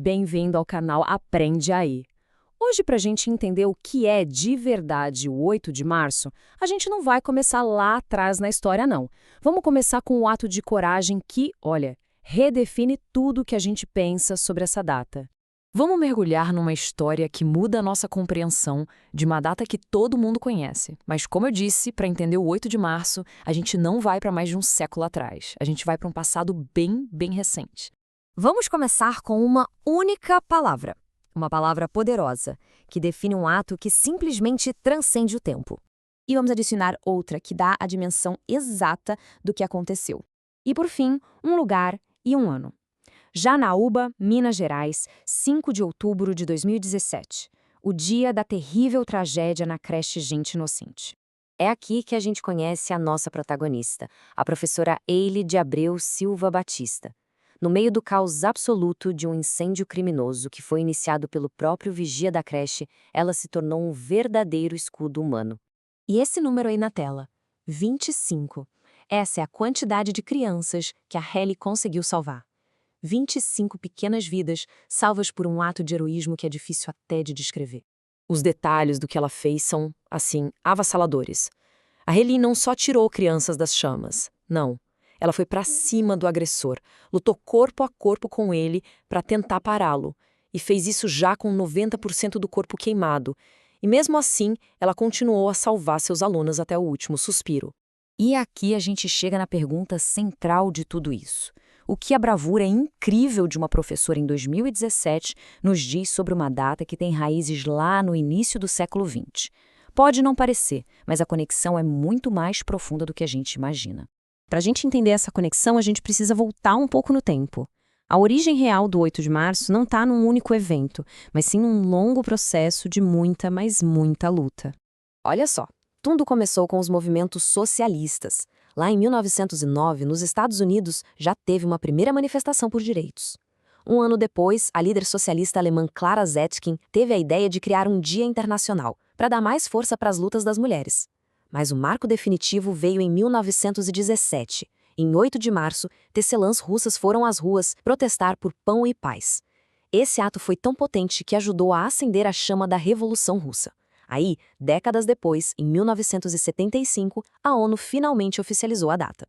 bem-vindo ao canal Aprende Aí. Hoje, para a gente entender o que é de verdade o 8 de março, a gente não vai começar lá atrás na história, não. Vamos começar com um ato de coragem que, olha, redefine tudo o que a gente pensa sobre essa data. Vamos mergulhar numa história que muda a nossa compreensão de uma data que todo mundo conhece. Mas, como eu disse, para entender o 8 de março, a gente não vai para mais de um século atrás. A gente vai para um passado bem recente. Vamos começar com uma única palavra. Uma palavra poderosa, que define um ato que simplesmente transcende o tempo. E vamos adicionar outra que dá a dimensão exata do que aconteceu. E, por fim, um lugar e um ano. Janaúba, Minas Gerais, 5 de outubro de 2017. O dia da terrível tragédia na creche Gente Inocente. É aqui que a gente conhece a nossa protagonista, a professora Eile de Abreu Silva Batista. No meio do caos absoluto de um incêndio criminoso que foi iniciado pelo próprio vigia da creche, ela se tornou um verdadeiro escudo humano. E esse número aí na tela, 25. Essa é a quantidade de crianças que a Halle conseguiu salvar. 25 pequenas vidas salvas por um ato de heroísmo que é difícil até de descrever. Os detalhes do que ela fez são, assim, avassaladores. A Halle não só tirou crianças das chamas, não. Ela foi para cima do agressor, lutou corpo a corpo com ele para tentar pará-lo, e fez isso já com 90% do corpo queimado. E mesmo assim, ela continuou a salvar seus alunos até o último suspiro. E aqui a gente chega na pergunta central de tudo isso. O que a bravura incrível de uma professora em 2017 nos diz sobre uma data que tem raízes lá no início do século XX? Pode não parecer, mas a conexão é muito mais profunda do que a gente imagina. Para a gente entender essa conexão, a gente precisa voltar um pouco no tempo. A origem real do 8 de março não está num único evento, mas sim num longo processo de muita, mas muita luta. Olha só, tudo começou com os movimentos socialistas. Lá em 1909, nos Estados Unidos, já teve uma primeira manifestação por direitos. Um ano depois, a líder socialista alemã Clara Zetkin teve a ideia de criar um dia internacional, para dar mais força para as lutas das mulheres. Mas o marco definitivo veio em 1917. Em 8 de março, tecelãs russas foram às ruas protestar por pão e paz. Esse ato foi tão potente que ajudou a acender a chama da Revolução Russa. Aí, décadas depois, em 1975, a ONU finalmente oficializou a data.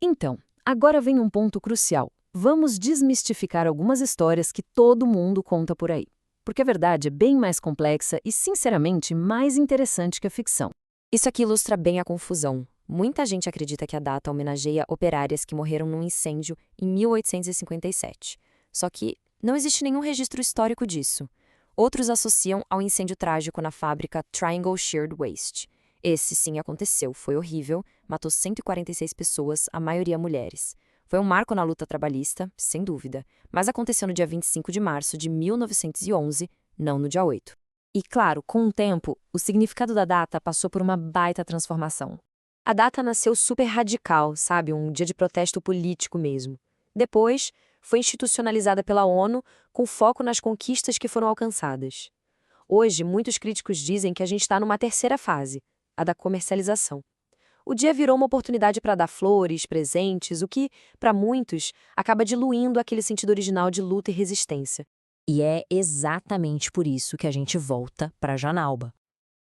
Então, agora vem um ponto crucial. Vamos desmistificar algumas histórias que todo mundo conta por aí. Porque a verdade é bem mais complexa e, sinceramente, mais interessante que a ficção. Isso aqui ilustra bem a confusão. Muita gente acredita que a data homenageia operárias que morreram num incêndio em 1857. Só que não existe nenhum registro histórico disso. Outros associam ao incêndio trágico na fábrica Triangle Shirred Waste. Esse sim aconteceu, foi horrível, matou 146 pessoas, a maioria mulheres. Foi um marco na luta trabalhista, sem dúvida, mas aconteceu no dia 25 de março de 1911, não no dia 8. E claro, com o tempo, o significado da data passou por uma baita transformação. A data nasceu super radical, sabe? Um dia de protesto político mesmo. Depois, foi institucionalizada pela ONU com foco nas conquistas que foram alcançadas. Hoje, muitos críticos dizem que a gente está numa terceira fase, a da comercialização. O dia virou uma oportunidade para dar flores, presentes, o que, para muitos, acaba diluindo aquele sentido original de luta e resistência. E é exatamente por isso que a gente volta para Janaúba.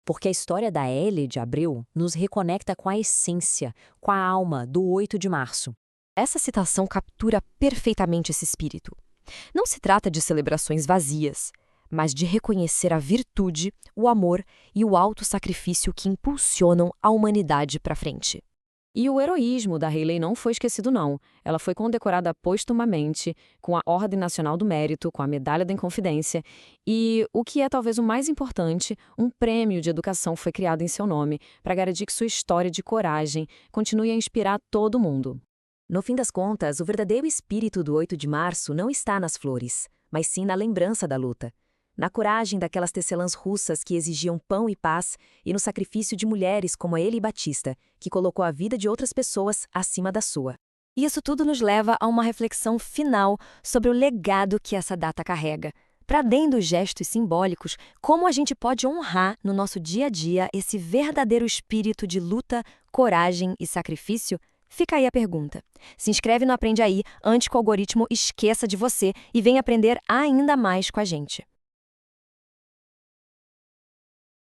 Porque a história da Halle de Abreu nos reconecta com a essência, com a alma do 8 de março. Essa citação captura perfeitamente esse espírito. Não se trata de celebrações vazias, mas de reconhecer a virtude, o amor e o autossacrifício que impulsionam a humanidade para frente. E o heroísmo da Halle não foi esquecido, não. Ela foi condecorada póstumamente com a Ordem Nacional do Mérito, com a Medalha da Inconfidência e, o que é talvez o mais importante, um prêmio de educação foi criado em seu nome para garantir que sua história de coragem continue a inspirar todo mundo. No fim das contas, o verdadeiro espírito do 8 de março não está nas flores, mas sim na lembrança da luta. Na coragem daquelas tecelãs russas que exigiam pão e paz e no sacrifício de mulheres como a Eile Batista, que colocou a vida de outras pessoas acima da sua. E isso tudo nos leva a uma reflexão final sobre o legado que essa data carrega. Para além dos gestos simbólicos, como a gente pode honrar no nosso dia a dia esse verdadeiro espírito de luta, coragem e sacrifício Fica aí a pergunta. Se inscreve no Aprende Aí antes que o algoritmo esqueça de você e venha aprender ainda mais com a gente.